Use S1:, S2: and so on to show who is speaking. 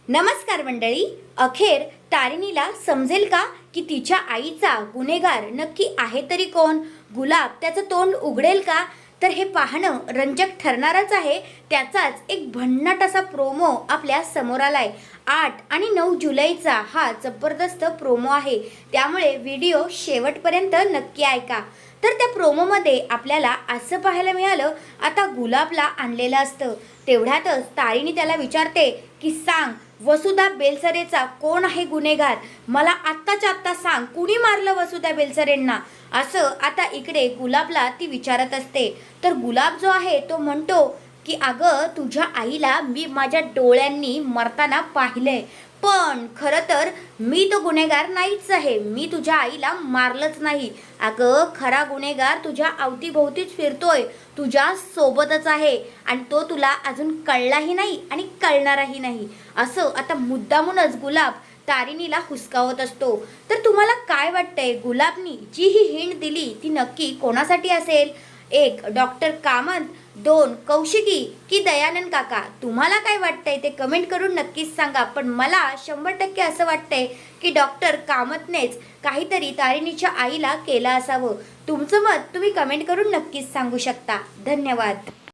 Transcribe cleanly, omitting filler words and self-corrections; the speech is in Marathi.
S1: नमस्कार मंडळी. अखेर तारिणीला समजेल का की तिच्या आईचा गुन्हेगार नक्की आहे तरी कोण? गुलाब त्याचं तोंड उघडेल का? तर हे पाहणं रंजक ठरणारच आहे. त्याचाच एक भन्नाट असा प्रोमो आपल्या समोर आलाय. 8 आणि 9 जुलैचा हा जबरदस्त प्रोमो आहे, त्यामुळे व्हिडिओ शेवटपर्यंत नक्की ऐका. तर त्या प्रोमोमध्ये आपल्याला असं पाहायला मिळालं, आता गुलाबला आणलेलं असतं. तेवढ्यातच तारिणी त्याला विचारते की सांग, वसुधा बेलसरेचा कोण आहे गुन्हेगार? मला आत्ताच्या आत्ता सांग, कुणी मारलं वसुधा बेलसरेंना? असं आता इकडे गुलाबला ती विचारत असते. तर गुलाब जो आहे तो म्हणतो की अगं, तुझ्या आईला मी माझ्या डोळ्यांनी मरताना पाहिलंय, पण खरं तर मी तो गुन्हेगार नाहीच आहे. मी तुझ्या आईला मारलंच नाही. अगं, खरा गुन्हेगार तुझ्या अवतीभोवतीच फिरतोय, तुझ्या सोबतच आहे, आणि तो तुला अजून कळलाही नाही आणि कळणारही नाही. असं आता मुद्दामूनच गुलाब तारिणीला हुसकावत असतो. तर तुम्हाला काय वाटतंय, गुलाबनी जी ही हिंट दिली ती नक्की कोणासाठी असेल? 1 डॉक्टर कामत, 2 कौशिकी की दयानंद काका? तुम्हाला काय वाटतंय ते कमेंट करून नक्कीच सांगा. पण मला 100% असं वाटतंय की डॉक्टर कामतनेच काहीतरी तारिणीच्या आईला केलं असावं. तुमचं मत तुम्ही कमेंट करून नक्कीच सांगू शकता. धन्यवाद.